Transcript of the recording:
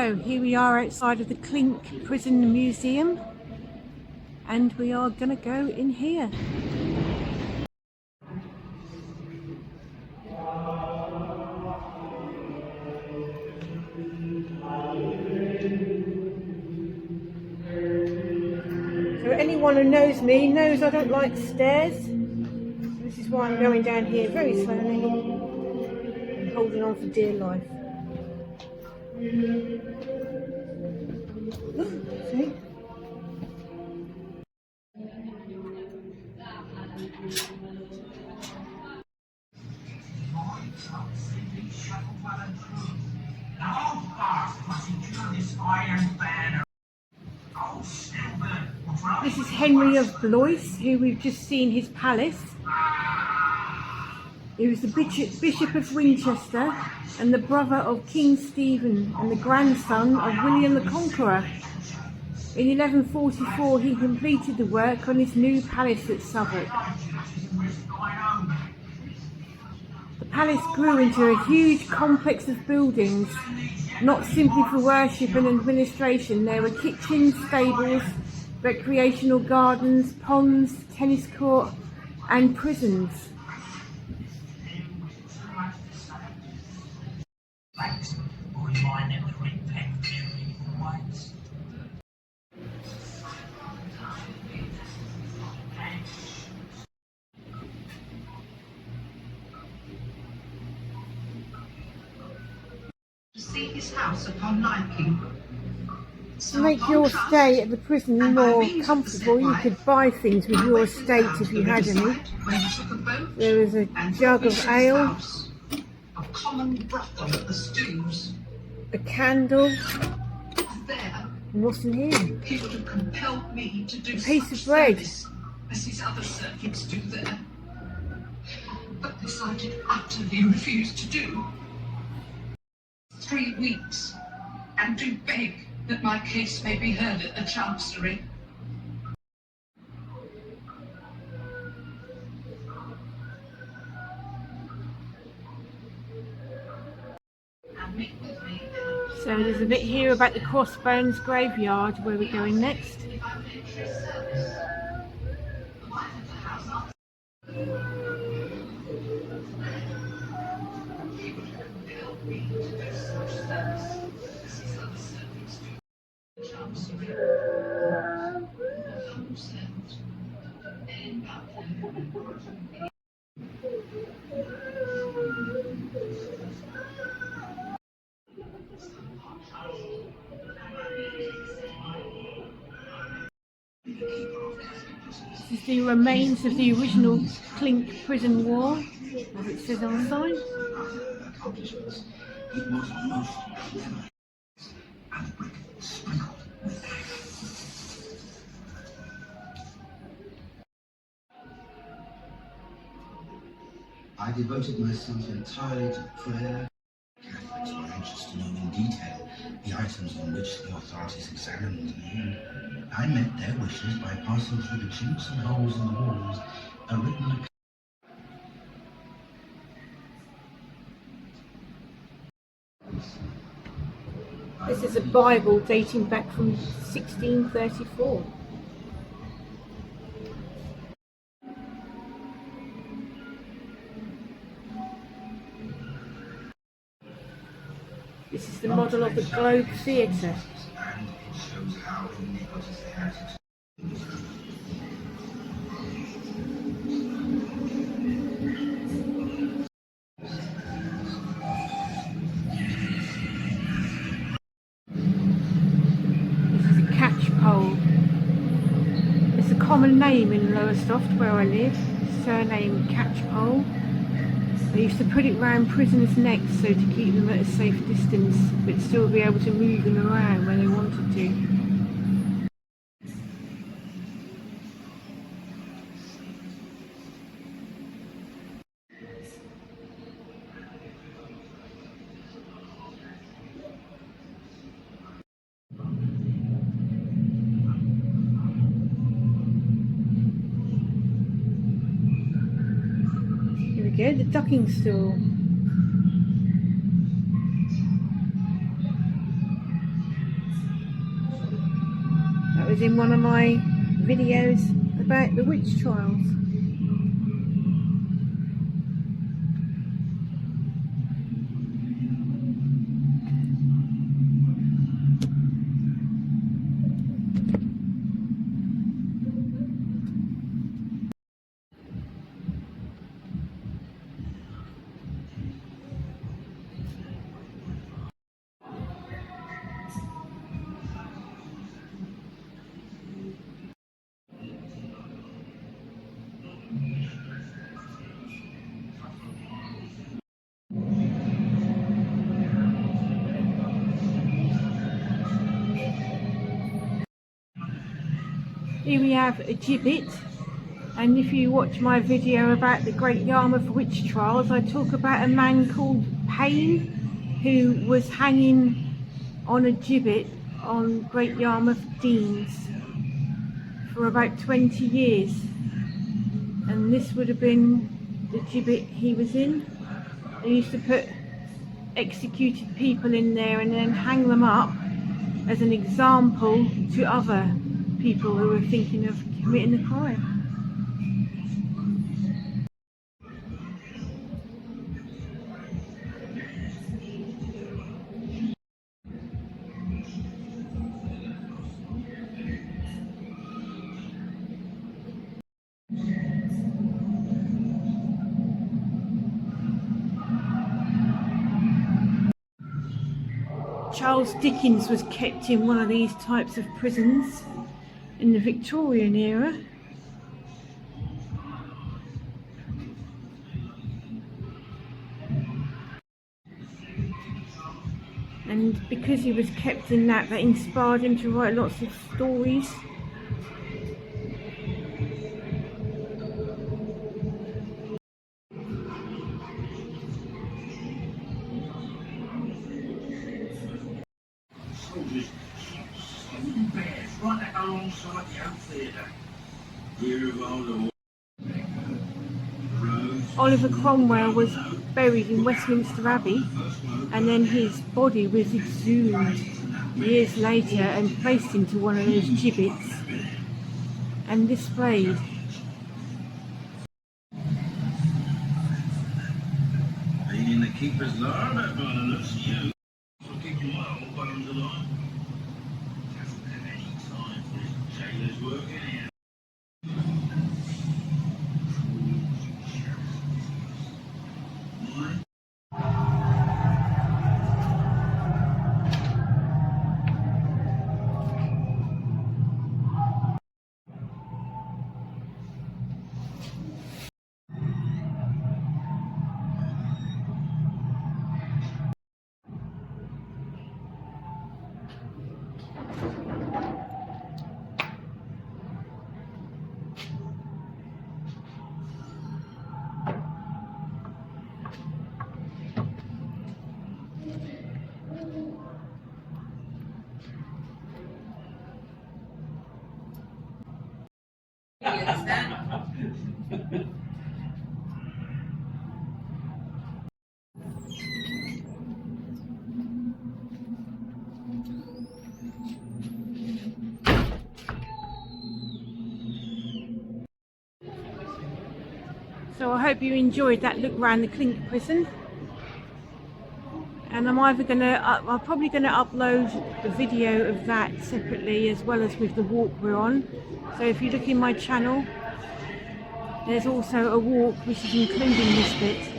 So here we are outside of the Clink Prison Museum, and we are going to go in here. So anyone who knows me knows I don't like stairs. This is why I'm going down here very slowly, holding on for dear life. See? This is Henry of Blois, who we've just seen his palace. He was the Bishop of Winchester and the brother of King Stephen and the grandson of William the Conqueror. In 1144 he completed the work on his new palace at Southwark. The palace grew into a huge complex of buildings, not simply for worship and administration. There were kitchens, stables, recreational gardens, ponds, tennis court and prisons. To see his house upon liking. To make your stay at the prison more comfortable, you could buy things with your estate if you had any. There is a jug of ale, a common brothel at the stews, a candle, there and what's in here? he would have compelled me to do A piece of bread. as his other servants do there, but decided utterly refused to do. 3 weeks, and do beg that my case may be heard at the Chancery. So there's a bit here about the Crossbones graveyard where we're going next. This is the remains of the original Clink Prison War, as it says on the sign. I devoted myself entirely to prayer. Catholics were anxious to know in detail the items on which the authorities examined me. I met their wishes by passing through the chinks and holes in the walls a written account. This is a Bible dating back from 1634. This is the model of the Globe Theatre. And it shows how iniquitous they acted. This is a catch pole. It's a common name in Lowestoft where I live, surname catchpole. They used to put it round prisoners' necks so to keep them at a safe distance, but still be able to move them around when they wanted to. Here we go, the ducking stool. That was in one of my videos about the witch trials. Here we have a gibbet, and if you watch my video about the Great Yarmouth witch trials, I talk about a man called Payne who was hanging on a gibbet on Great Yarmouth Deans for about 20 years, and this would have been the gibbet he was in. They used to put executed people in there and then hang them up as an example to other people who were thinking of committing a crime. Charles Dickens was kept in one of these types of prisons in the Victorian era. And because he was kept in that inspired him to write lots of stories. Right alongside the old theatre. Year of old. Oliver Cromwell was buried in Westminster Abbey, and then his body was exhumed years later and placed into one of those gibbets and displayed. Been in the keeper's larder by the looks of you. I'll keep my old bones alive. Hasn't had any time for his jailer's work anyhow. So I hope you enjoyed that look around the Clink prison, and I'm probably gonna upload the video of that separately as well as with the walk we're on. So if you look in my channel, there's also a walk which is including this bit.